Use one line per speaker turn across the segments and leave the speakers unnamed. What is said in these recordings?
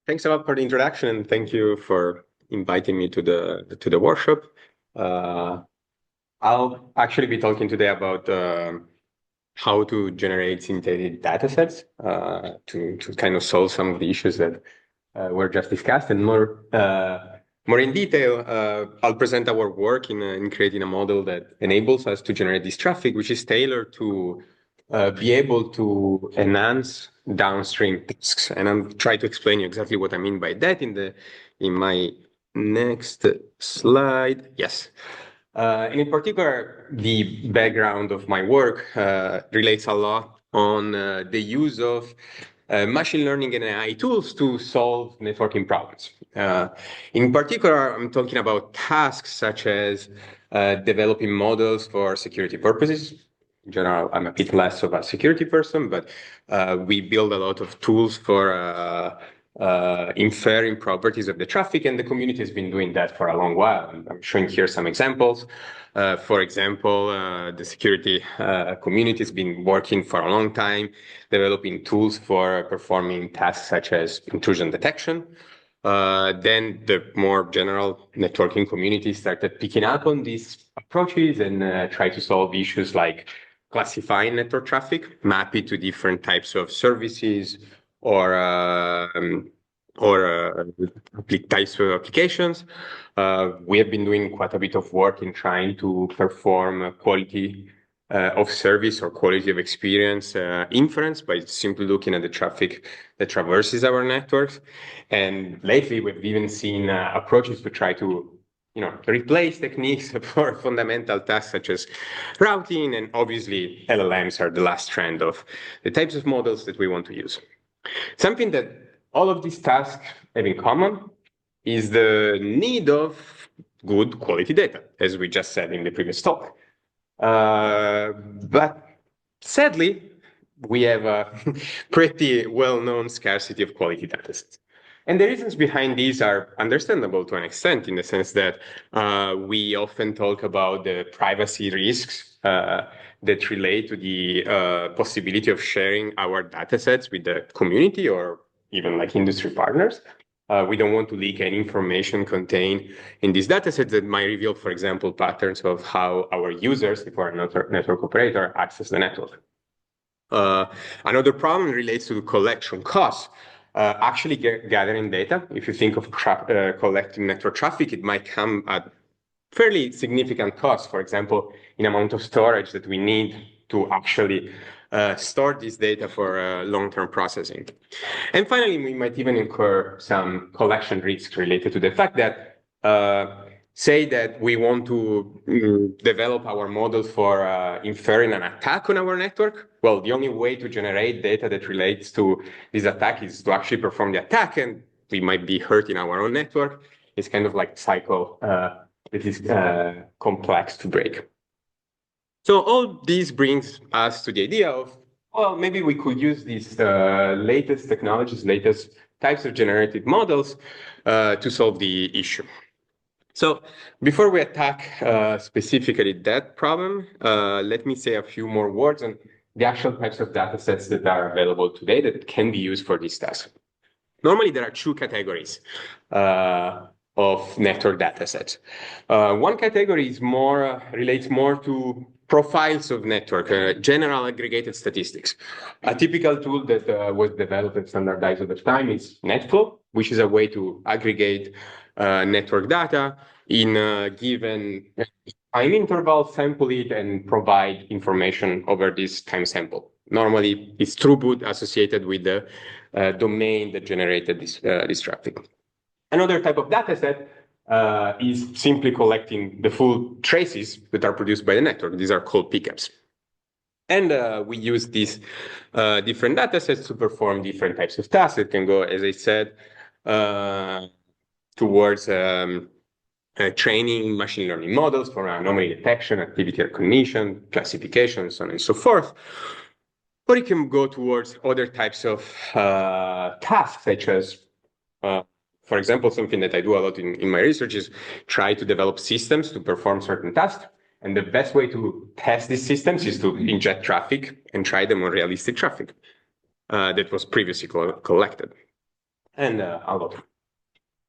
Thanks a lot for the introduction, and thank you for inviting me to the workshop. I'll actually be talking today about how to generate synthetic datasets to kind of solve some of the issues that were just discussed, and more in detail. I'll present our work in creating a model that enables us to generate this traffic, which is tailored to be able to enhance downstream tasks. And I'll try to explain you exactly what I mean by that in my next slide. Yes. And in particular, the background of my work relates a lot on the use of machine learning and AI tools to solve networking problems. In particular, I'm talking about tasks such as developing models for security purposes. In general, I'm a bit less of a security person, but we build a lot of tools for inferring properties of the traffic, and the community has been doing that for a long while. I'm showing here some examples. For example, the security community has been working for a long time, developing tools for performing tasks such as intrusion detection. Then the more general networking community started picking up on these approaches and try to solve issues like classifying network traffic, map it to different types of services or types of applications. We have been doing quite a bit of work in trying to perform quality of service or quality of experience inference by simply looking at the traffic that traverses our networks. And lately, we've even seen approaches to try to replace techniques for fundamental tasks such as routing, and obviously LLMs are the last trend of the types of models that we want to use. Something that all of these tasks have in common is the need of good quality data, as we just said in the previous talk. But sadly, we have a pretty well-known scarcity of quality datasets. And the reasons behind these are understandable to an extent, in the sense that we often talk about the privacy risks that relate to the possibility of sharing our datasets with the community or even like industry partners. We don't want to leak any information contained in these datasets that might reveal, for example, patterns of how our users, if we're a network operator, access the network. Another problem relates to collection costs. Actually gathering data, if you think of collecting network traffic, it might come at fairly significant cost. For example, in amount of storage that we need to actually store this data for long-term processing. And finally, we might even incur some collection risks related to the fact that say that we want to develop our model for inferring an attack on our network. Well, the only way to generate data that relates to this attack is to actually perform the attack, and we might be hurting our own network. It's kind of like a cycle that is complex to break. So all this brings us to the idea of, well, maybe we could use these latest technologies, latest types of generative models to solve the issue. So before we attack specifically that problem, let me say a few more words on the actual types of datasets that are available today that can be used for this task. Normally, there are two categories of network datasets. One category is relates more to profiles of network, general aggregated statistics. A typical tool that was developed and standardized over time is NetFlow, which is a way to aggregate network data in a given time interval, sample it, and provide information over this time sample. Normally, it's throughput associated with the domain that generated this traffic. Another type of dataset is simply collecting the full traces that are produced by the network. These are called pickups. And we use these different datasets to perform different types of tasks. It can go, as I said, towards training machine learning models for anomaly detection, activity recognition, classification, so on and so forth. Or it can go towards other types of tasks, such as, for example, something that I do a lot in my research is try to develop systems to perform certain tasks. And the best way to test these systems is to inject traffic and try them on realistic traffic that was previously collected. and a lot.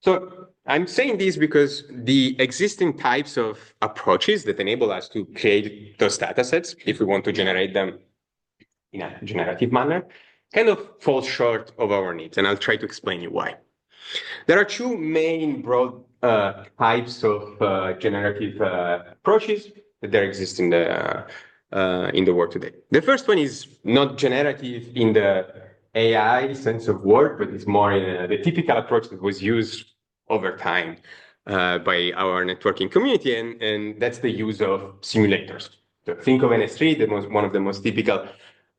So I'm saying this because the existing types of approaches that enable us to create those data sets, if we want to generate them in a generative manner, kind of fall short of our needs. And I'll try to explain you why. There are two main broad types of generative approaches that there exist in the world today. The first one is not generative in the AI sense of word, but it's more in the typical approach that was used over time by our networking community, and that's the use of simulators. So think of NS3, one of the most typical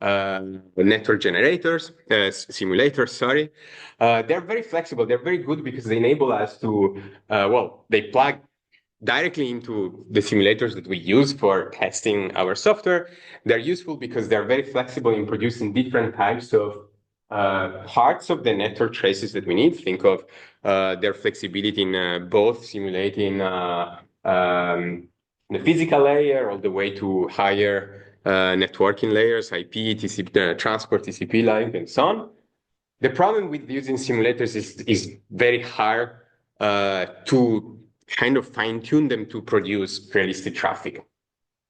network generators, simulators, sorry. They're very flexible. They're very good because they enable us to, they plug directly into the simulators that we use for testing our software. They're useful because they're very flexible in producing different types of parts of the network traces that we need. Think of their flexibility in both simulating the physical layer all the way to higher networking layers, IP, TCP, transport, TCP line, and so on. The problem with using simulators is very hard to kind of fine tune them to produce realistic traffic.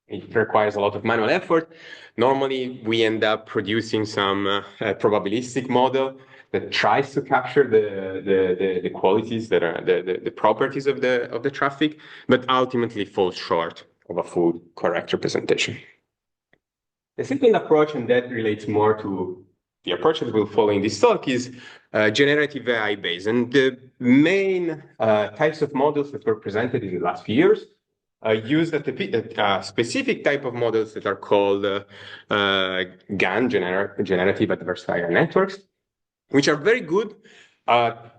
It requires a lot of manual effort. Normally, we end up producing some probabilistic model that tries to capture the qualities that are the properties of the traffic, but ultimately falls short of a full correct representation. The second approach, and that relates more to the approach that we'll follow in this talk, is generative AI-based. And the main types of models that were presented in the last few years use a specific type of models that are called GAN, generative adversarial networks, which are very good at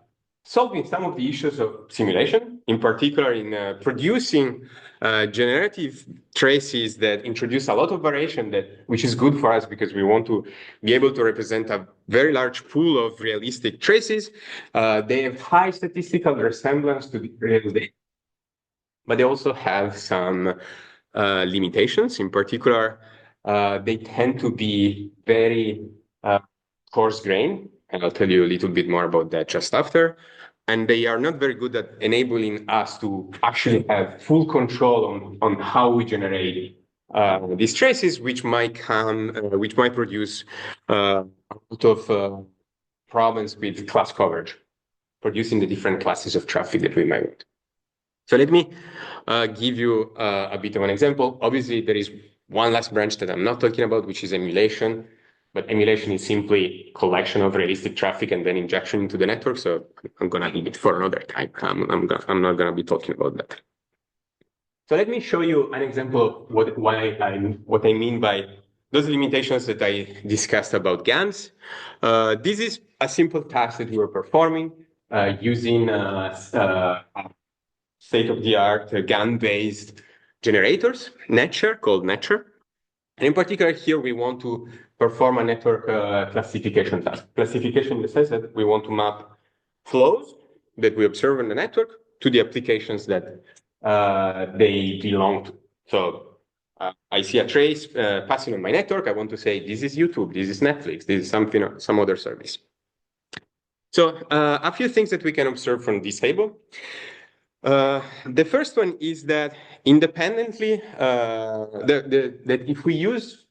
solving some of the issues of simulation, in particular in producing generative traces that introduce a lot of variation, which is good for us because we want to be able to represent a very large pool of realistic traces. They have high statistical resemblance to the real data, but they also have some limitations. In particular, they tend to be very coarse-grained, and I'll tell you a little bit more about that just after. And they are not very good at enabling us to actually have full control on how we generate these traces, which might produce a lot of problems with class coverage, producing the different classes of traffic that we might want. So let me give you a bit of an example. Obviously, there is one last branch that I'm not talking about, which is emulation. But emulation is simply collection of realistic traffic and then injection into the network. So I'm going to leave it for another time. I'm not going to be talking about that. So let me show you an example of what I mean by those limitations that I discussed about GANs. This is a simple task that we were performing using state-of-the-art GAN-based generators, called NetShare. And in particular, here we want to perform a network classification task. Classification in the sense that we want to map flows that we observe in the network to the applications that they belong to. So I see a trace passing on my network. I want to say, this is YouTube, this is Netflix, this is some other service. So a few things that we can observe from this table. The first one is that independently, that if we use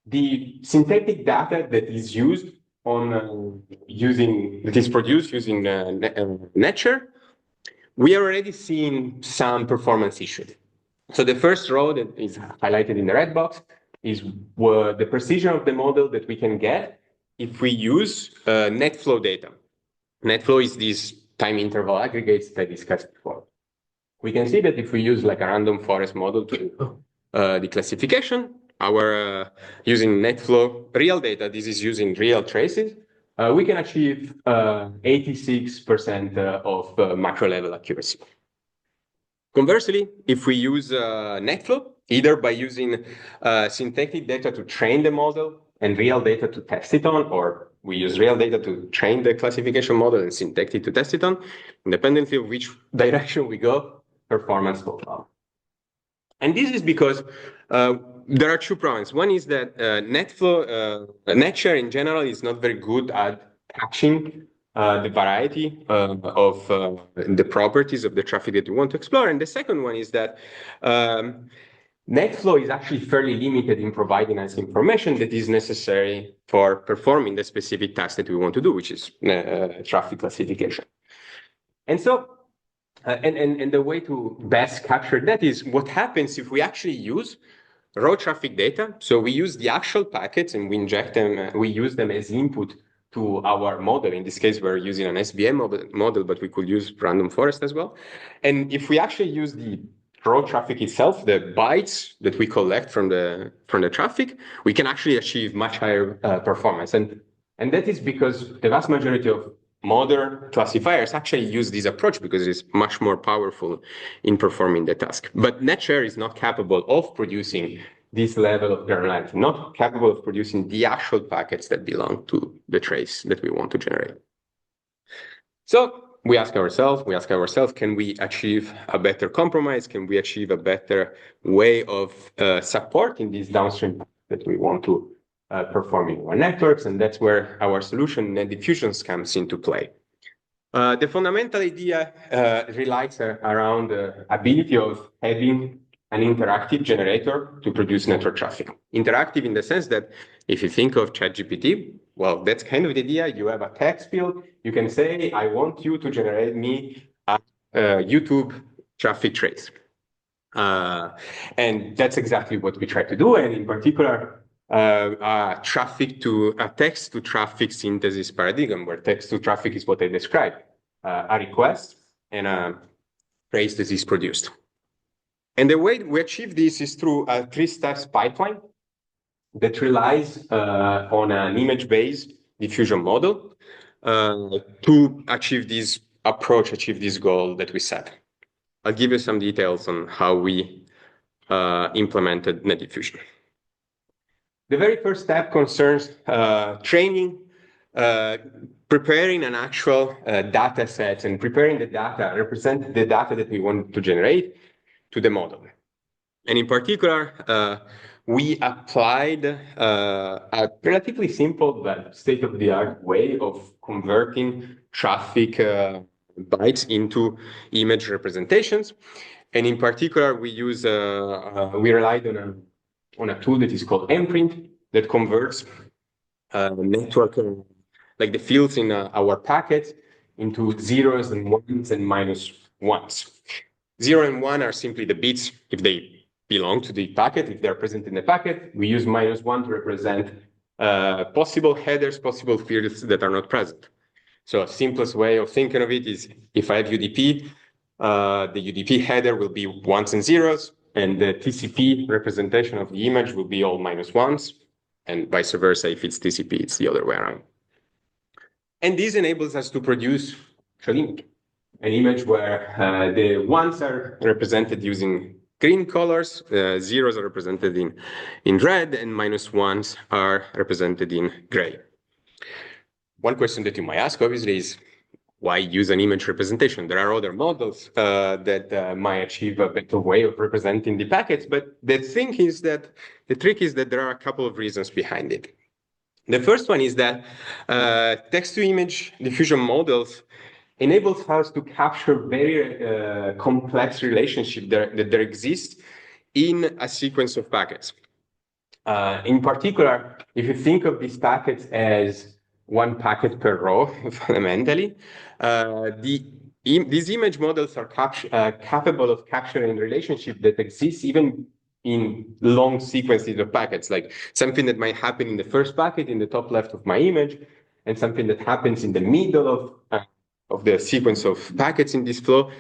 the synthetic data that is used on that is produced using NetShare, we are already seeing some performance issues. So the first row that is highlighted in the red box is the precision of the model that we can get if we use NetFlow data. NetFlow is this time interval aggregates that I discussed before. We can see that if we use like a random forest model to do the classification, using NetFlow real data, this is using real traces, we can achieve 86% of macro level accuracy. Conversely, if we use NetFlow, either by using synthetic data to train the model and real data to test it on, or we use real data to train the classification model and synthetic to test it on, independently of which direction we go, performance will fall. And this is because there are two problems. One is that NetShare in general is not very good at catching the variety of the properties of the traffic that we want to explore. And the second one is that NetFlow is actually fairly limited in providing us information that is necessary for performing the specific task that we want to do, which is traffic classification. And so, and the way to best capture that is what happens if we actually use raw traffic data. So we use the actual packets and we inject them, we use them as input to our model. In this case, we're using an SVM model, but we could use random forest as well. And if we actually use the raw traffic itself, the bytes that we collect from the traffic, we can actually achieve much higher performance. And that is because the vast majority of modern classifiers actually use this approach because it's much more powerful in performing the task. But NetShare is not capable of producing this level of granularity, not capable of producing the actual packets that belong to the trace that we want to generate. So we ask ourselves, can we achieve a better compromise? Can we achieve a better way of supporting these downstream that we want to performing our networks? And that's where our solution, NetDiffusion, comes into play. The fundamental idea relies around the ability of having an interactive generator to produce network traffic. Interactive in the sense that if you think of ChatGPT, well, that's kind of the idea. You have a text field. You can say, I want you to generate me a YouTube traffic trace. And that's exactly what we try to do. And in particular, a text to traffic synthesis paradigm, where text to traffic is what I described, a request and a trace that is produced. And the way we achieve this is through a 3-step pipeline that relies on an image-based diffusion model to achieve this approach, achieve this goal that we set. I'll give you some details on how we implemented NetDiffusion. The very first step concerns training, preparing an actual data set and preparing the data, represent the data that we want to generate to the model. And in particular, we applied a relatively simple but state-of-the-art way of converting traffic bytes into image representations. And in particular, we relied on a tool that is called mprint that converts network, like the fields in our packet, into zeros and ones and minus ones. 0 and 1 are simply the bits if they belong to the packet, if they're present in the packet. We use -1 to represent possible headers, possible fields that are not present. So simplest way of thinking of it is if I have UDP, the UDP header will be ones and zeros, and the TCP representation of the image will be all -1s, and vice versa. If it's TCP, it's the other way around. And this enables us to produce an image where the ones are represented using green colors, zeros are represented in red, and -1s are represented in gray. One question that you might ask, obviously, is why use an image representation? There are other models that might achieve a better way of representing the packets, but the trick is that there are a couple of reasons behind it. The first one is that text-to-image diffusion models enables us to capture very complex relationships that there exist in a sequence of packets. In particular, if you think of these packets as one packet per row, fundamentally, these image models are capable of capturing relationships that exist even in long sequences of packets, like something that might happen in the first packet in the top left of my image, and something that happens in the middle of the sequence of packets in this flow,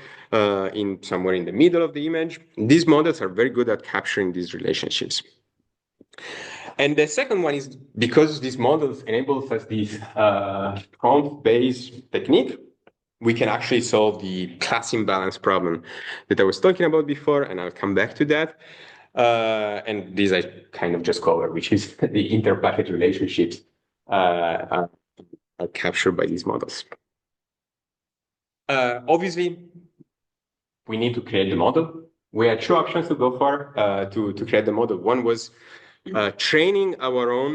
somewhere in the middle of the image. These models are very good at capturing these relationships. And the second one is because these models enables us this prompt-based technique, we can actually solve the class imbalance problem that I was talking about before, and I'll come back to that. And this I kind of just covered, which is the inter-packet relationships are captured by these models. Obviously, we need to create the model. We had 2 options to go for to create the model. One was training our own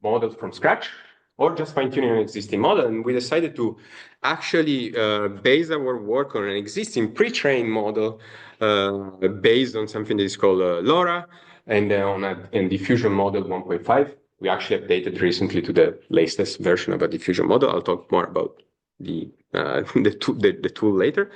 model from scratch, or just fine-tuning an existing model. And we decided to actually base our work on an existing pre-trained model based on something that is called LoRa and on a diffusion model 1.5. We actually updated recently to the latest version of a diffusion model. I'll talk more about the tool later.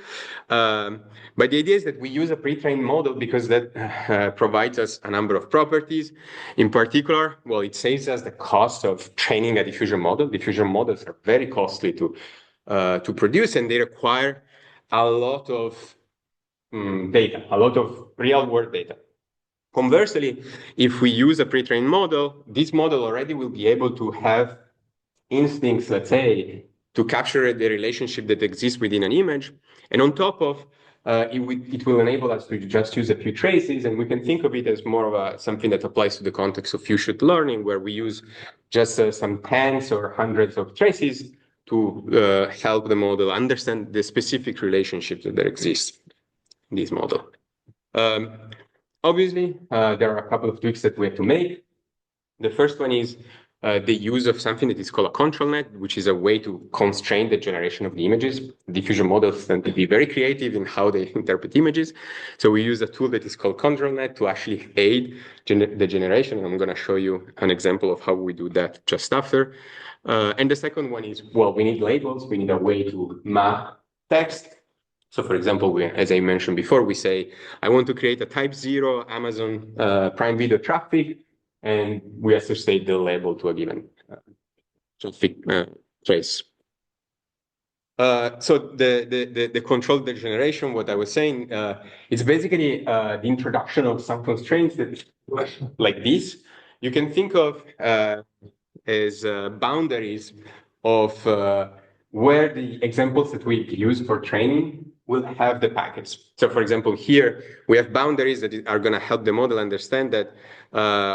But the idea is that we use a pre-trained model because that provides us a number of properties. In particular, well, it saves us the cost of training a diffusion model. Diffusion models are very costly to produce, and they require a lot of data, a lot of real-world data. Conversely, if we use a pre-trained model, this model already will be able to have instincts, let's say, to capture the relationship that exists within an image. And on top of, it will enable us to just use a few traces, and we can think of it as more of something that applies to the context of few-shot learning, where we use just some tens or hundreds of traces to help the model understand the specific relationships that exist in this model. Obviously, there are a couple of tweaks that we have to make. The first one is the use of something that is called a control net, which is a way to constrain the generation of the images. Diffusion models tend to be very creative in how they interpret images. So we use a tool that is called control net to actually aid the generation. And I'm going to show you an example of how we do that just after. And the second one is, well, we need labels. We need a way to map text. So for example, as I mentioned before, we say, I want to create a type 0 Amazon Prime Video traffic, and we associate the label to a given traffic trace. So the controlled generation, what I was saying, it's basically the introduction of some constraints that like this. You can think of as boundaries of where the examples that we use for training will have the packets. So for example, here we have boundaries that are going to help the model understand that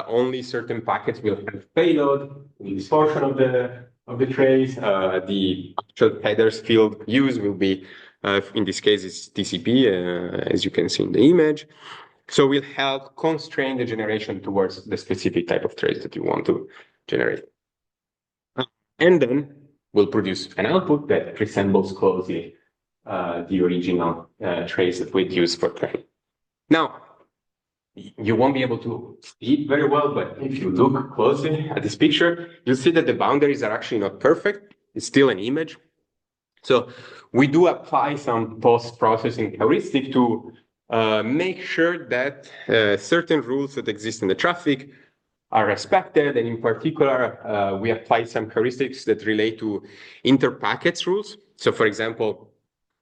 only certain packets will have payload in this portion of the trace. The actual headers field used will be, in this case, is TCP, as you can see in the image. So we'll help constrain the generation towards the specific type of trace that you want to generate. And then we'll produce an output that resembles closely the original trace that we'd use for training. Now, you won't be able to see it very well, but if you look closely at this picture, you'll see that the boundaries are actually not perfect. It's still an image. So we do apply some post-processing heuristic to make sure that certain rules that exist in the traffic are respected, and in particular, we apply some heuristics that relate to inter-packets rules. So for example,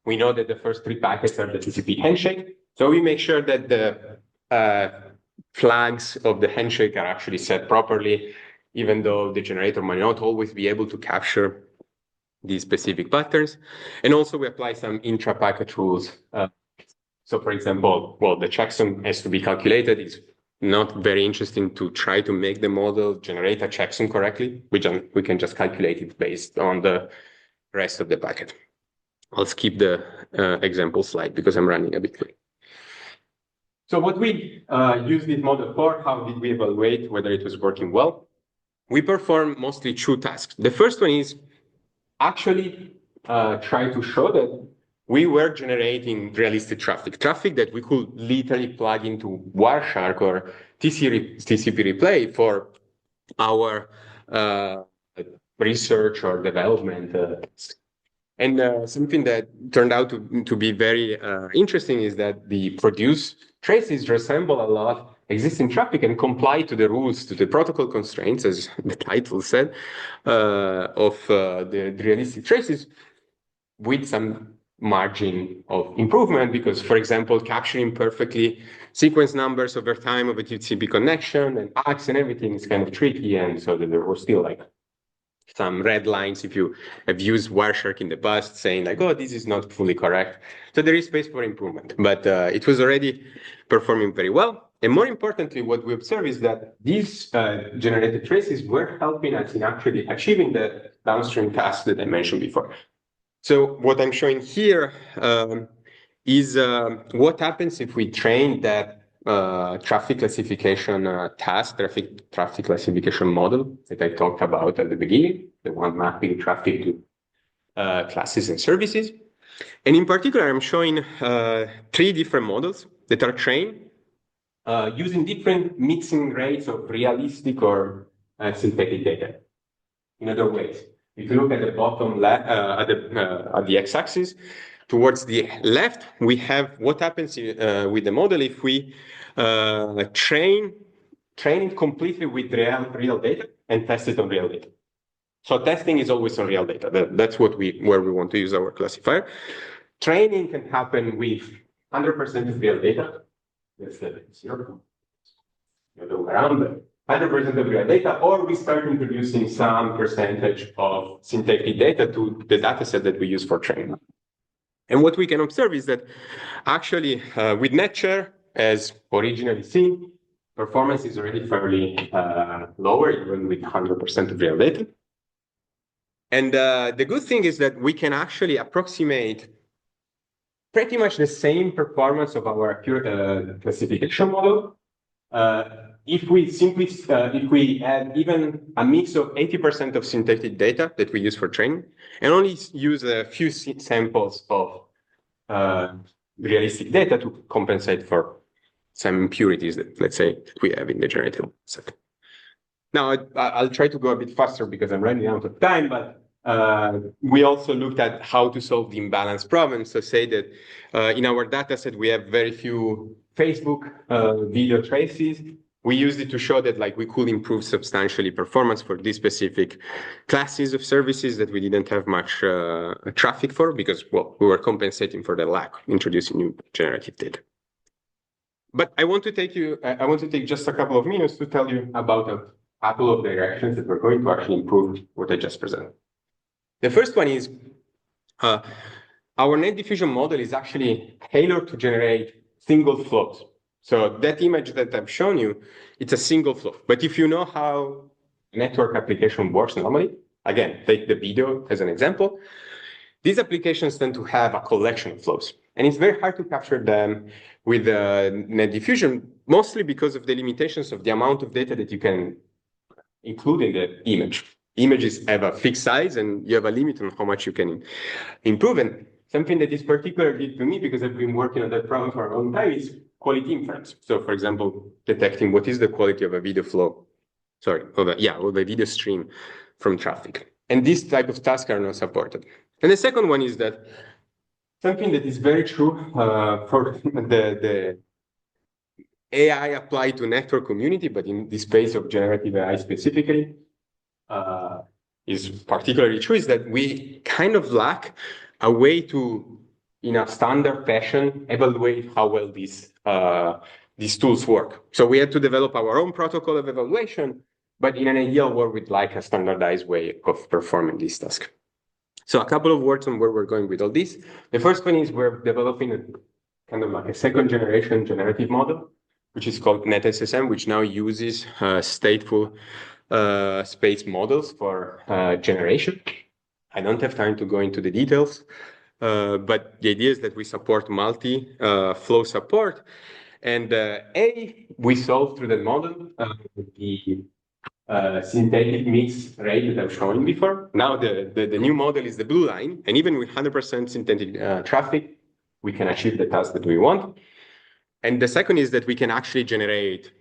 we know that the first 3 packets are the TCP handshake. So we make sure that the flags of the handshake are actually set properly, even though the generator might not always be able to capture these specific patterns. And also we apply some intra-packet rules. So for example, well, the checksum has to be calculated. It's not very interesting to try to make the model generate a checksum correctly. We can just calculate it based on the rest of the packet. I'll skip the example slide because I'm running a bit late. So what we use this model for, how did we evaluate whether it was working well? We perform mostly 2 tasks. The first one is actually try to show that we were generating realistic traffic that we could literally plug into Wireshark or TCP replay for our research or development. And something that turned out to be very interesting is that the produced traces resemble a lot existing traffic and comply to the rules, to the protocol constraints, as the title said, of the realistic traces, with some margin of improvement, because, for example, capturing perfectly sequence numbers over time of a TCP connection and ACKs and everything is kind of tricky, and so there were still like some red lines if you have used Wireshark in the past, saying like, oh, this is not fully correct. So there is space for improvement, but it was already performing very well. And more importantly, what we observe is that these generated traces were helping us in actually achieving the downstream task that I mentioned before. So what I'm showing here is what happens if we train that traffic classification traffic classification model that I talked about at the beginning, the one mapping traffic to classes and services. And in particular, I'm showing three different models that are trained using different mixing rates of realistic or synthetic data. In other ways, if you look at the bottom left, at the x-axis, towards the left, we have what happens with the model if we train it completely with real data and test it on real data. So testing is always on real data. That's where we want to use our classifier. Training can happen with 100% of real data. That's the 0. Around 100% of real data, or we start introducing some percentage of synthetic data to the data set that we use for training. And what we can observe is that actually with NetShare, as originally seen, performance is already fairly lower, even with 100% of real data. And the good thing is that we can actually approximate pretty much the same performance of our classification model if we add even a mix of 80% of synthetic data that we use for training and only use a few samples of realistic data to compensate for some impurities that, let's say, we have in the generative set. Now, I'll try to go a bit faster because I'm running out of time, but we also looked at how to solve the imbalance problem. So say that in our data set, we have very few Facebook video traces. We used it to show that we could improve substantially performance for these specific classes of services that we didn't have much traffic for because, well, we were compensating for the lack of introducing new generative data. But I want to take just a couple of minutes to tell you about a couple of directions that we're going to actually improve what I just presented. The first one is our NetDiffusion model is actually tailored to generate single flows. So that image that I've shown you, it's a single flow. But if you know how a network application works normally, again, take the video as an example, these applications tend to have a collection of flows. And it's very hard to capture them with NetDiffusion, mostly because of the limitations of the amount of data that you can include in the image. Images have a fixed size and you have a limit on how much you can improve. And something that is particularly to me, because I've been working on that problem for a long time, is quality inference. So for example, detecting what is the quality of a video flow, of a video stream from traffic. And these type of tasks are not supported. And the second one is that something that is very true for the AI applied to network community, but in the space of generative AI specifically, is particularly true, is that we kind of lack a way to, in a standard fashion, evaluate how well these tools work. So we had to develop our own protocol of evaluation, but in an ideal world, we'd like a standardized way of performing this task. So a couple of words on where we're going with all this. The first one is we're developing a kind of like a second generation generative model, which is called NetSSM, which now uses stateful space models for generation. I don't have time to go into the details, but the idea is that we support multi-flow support. And we solve through that model the synthetic mix rate that I've shown before. Now the new model is the blue line, and even with 100% synthetic traffic, we can achieve the task that we want. And the second is that we can actually generate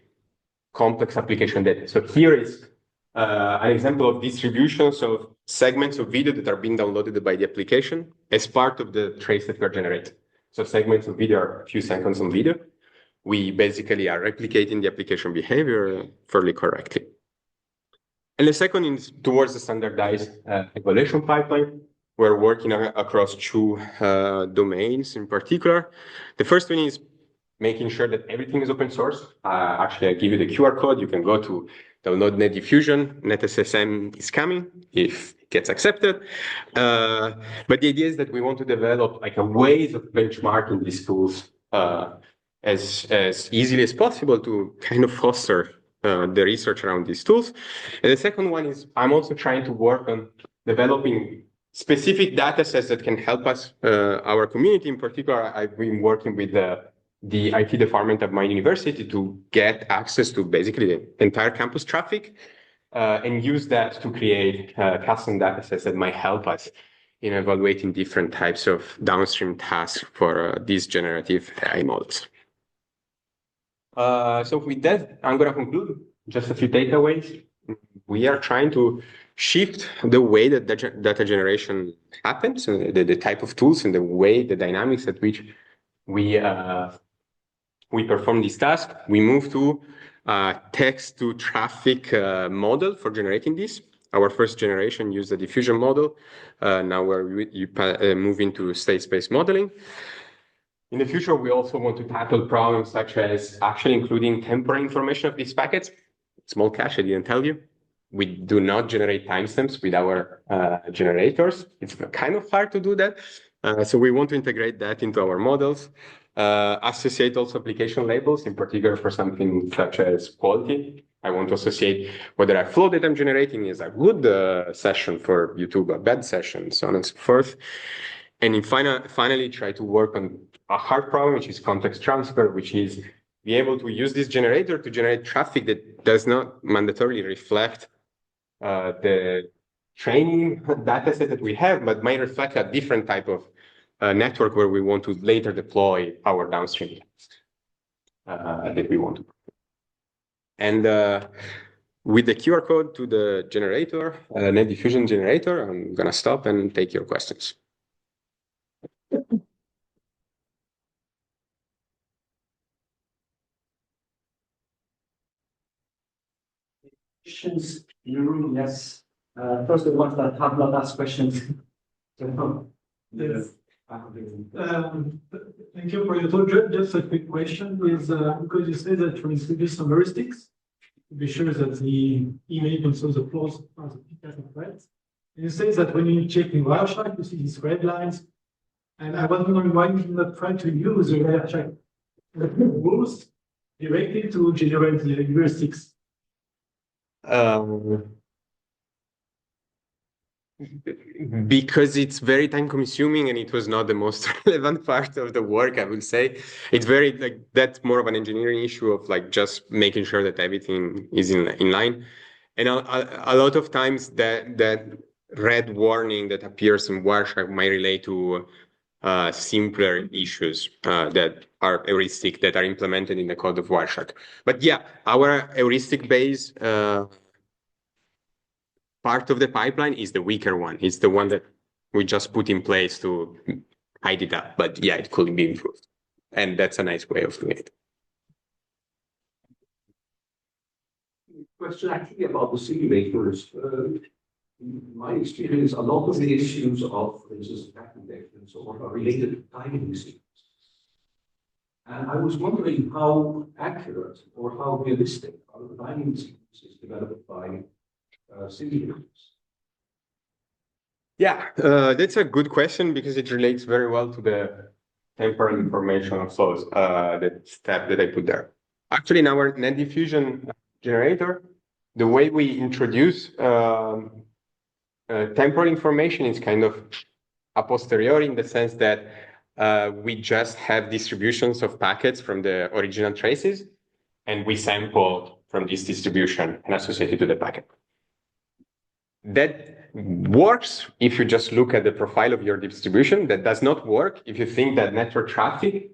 complex application data. So here is an example of distributions of segments of video that are being downloaded by the application as part of the trace that we're generating. So segments of video are a few seconds on video. We basically are replicating the application behavior fairly correctly. And the second is towards the standardized evaluation pipeline. We're working across two domains in particular. The first one is making sure that everything is open source. Actually, I give you the QR code. You can go to download NetDiffusion. NetSSM is coming if it gets accepted. But the idea is that we want to develop like a ways of benchmarking these tools as easily as possible to kind of foster the research around these tools. And the second one is I'm also trying to work on developing specific data sets that can help us, our community in particular. I've been working with the IT department at my university to get access to basically the entire campus traffic and use that to create custom datasets that might help us in evaluating different types of downstream tasks for these generative AI models. So with that, I'm going to conclude just a few takeaways. We are trying to shift the way that data generation happens, the type of tools and the way, the dynamics at which we perform this task. We move to text to traffic model for generating this. Our first generation used the diffusion model. Now we're moving to state space modeling. In the future, we also want to tackle problems such as actually including temporal information of these packets. Small catch, I didn't tell you. We do not generate timestamps with our generators. It's kind of hard to do that. So we want to integrate that into our models. Associate also application labels, in particular for something such as quality. I want to associate whether a flow that I'm generating is a good session for YouTube, a bad session, so on and so forth. And in finally, try to work on a hard problem, which is context transfer, which is be able to use this generator to generate traffic that does not mandatorily reflect the training data set that we have, but might reflect a different type of network where we want to later deploy our downstream that we want to. And with the QR code to the generator, NetDiffusion generator, I'm going to stop and take your questions.
Questions in the room? Yes. First, the ones that have not asked questions.
Yes. Thank you for your talk. Just a quick question is because you say that you introduce some heuristics to be sure that the email consoles the flows as a type of threads. And you say that when you check in Wireshark, you see these red lines. And I was wondering why you did not try to use the Wireshark rules directly to generate the heuristics.
Because it's very time consuming and it was not the most relevant part of the work, I would say. It's very like that's more of an engineering issue of like just making sure that everything is in line. And a lot of times that red warning that appears in Wireshark might relate to simpler issues that are heuristic that are implemented in the code of Wireshark. But yeah, our heuristic base part of the pipeline is the weaker one. It's the one that we just put in place to hide it up. But yeah, it could be improved. And that's a nice way of doing it.
Question actually about the simulators. In my experience, a lot of the issues of, for instance, pattern detection and so on are related to timing sequences. And I was wondering how accurate or how realistic are the timing sequences developed by simulators?
Yeah, that's a good question because it relates very well to the temporal information of flows, that step that I put there. Actually, in our NetDiffusion generator, the way we introduce temporal information is kind of a posteriori in the sense that we just have distributions of packets from the original traces, and we sample from this distribution and associate it to the packet. That works if you just look at the profile of your distribution. That does not work if you think that network traffic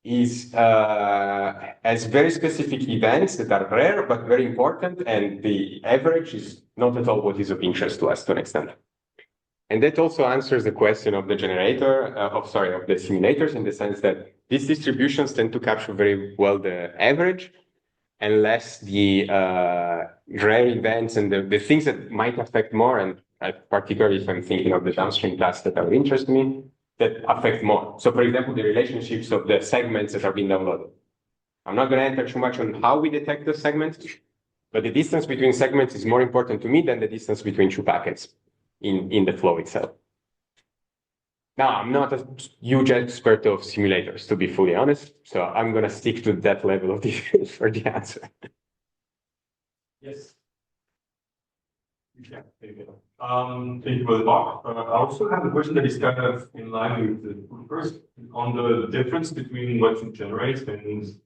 is has very specific events that are rare but very important, and the average is not at all what is of interest to us to an extent. And that also answers the question of the generator, of the simulators, in the sense that these distributions tend to capture very well the average, and less the rare events and the things that might affect more, and particularly if I'm thinking of the downstream tasks that are interest me, that affect more. So for example, the relationships of the segments that are being downloaded. I'm not going to enter too much on how we detect the segments, but the distance between segments is more important to me than the distance between two packets in the flow itself. Now, I'm not a huge expert of simulators, to be fully honest, so I'm going to stick to that level of detail for the answer.
Yes.
Yeah, thank you. Thank you for the talk. I also have a question that is kind of in line with the first on the difference between what you generate and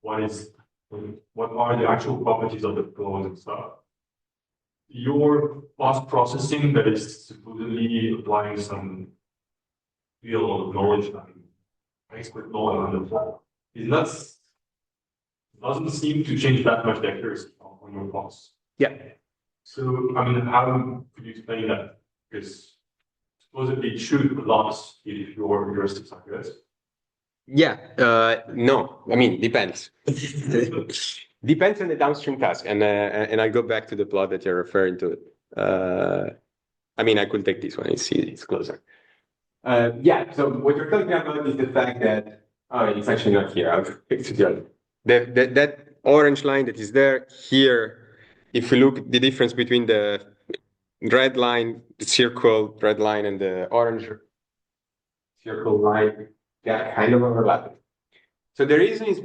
what are the actual properties of the flows and stuff. Your post-processing that is supposedly applying some field of knowledge and expert knowledge on the flow doesn't seem to change that much the accuracy on your plots.
Yeah.
So, I mean, how could you explain that? Because supposedly it should loss if your heuristics are good.
Yeah, no, I mean, depends. Depends on the downstream task. And I'll go back to the plot that you're referring to. I mean, I could take this one, it's closer. Yeah, so what you're talking about is the fact that, it's actually not here, I'll fix it here. That orange line that is there, here, if you look at the difference between the red line, the circle red line, and the orange circle line, they are kind of overlapping. So the reason is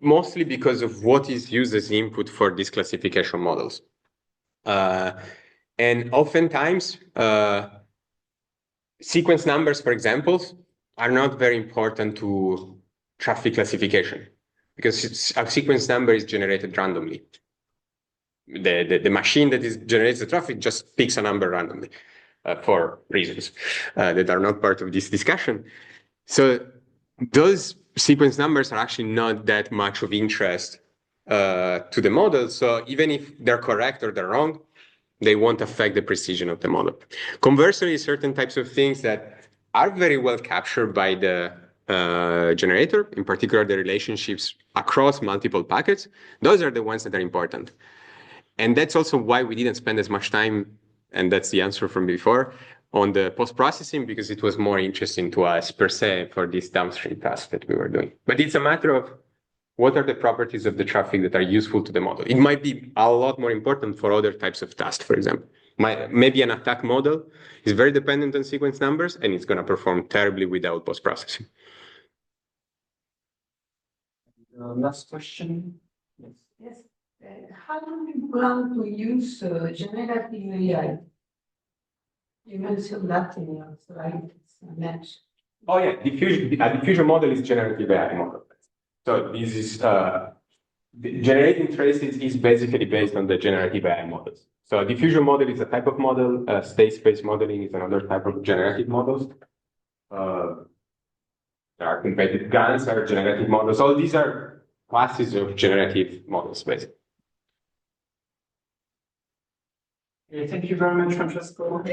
mostly because of what is used as input for these classification models. And oftentimes, sequence numbers, for example, are not very important to traffic classification because a sequence number is generated randomly. The machine that generates the traffic just picks a number randomly for reasons that are not part of this discussion. So those sequence numbers are actually not that much of interest to the model. So even if they're correct or they're wrong, they won't affect the precision of the model. Conversely, certain types of things that are very well captured by the generator, in particular the relationships across multiple packets, those are the ones that are important. And that's also why we didn't spend as much time, and that's the answer from before, on the post-processing, because it was more interesting to us per se for this downstream task that we were doing. But it's a matter of what are the properties of the traffic that are useful to the model. It might be a lot more important for other types of tasks, for example. Maybe an attack model is very dependent on sequence numbers, and it's going to perform terribly without post-processing.
Last question. Yes.
Yes. How do you plan to use generative AI? You mentioned that in your slide. It's a match.
Oh yeah, a diffusion model is generative AI model. So this is generating traces is basically based on the generative AI models. So a diffusion model is a type of model. State space modeling is another type of generative models. There are competitive GANs are generative models. All these are classes of generative models, basically.
Okay, thank you very much, Francesco.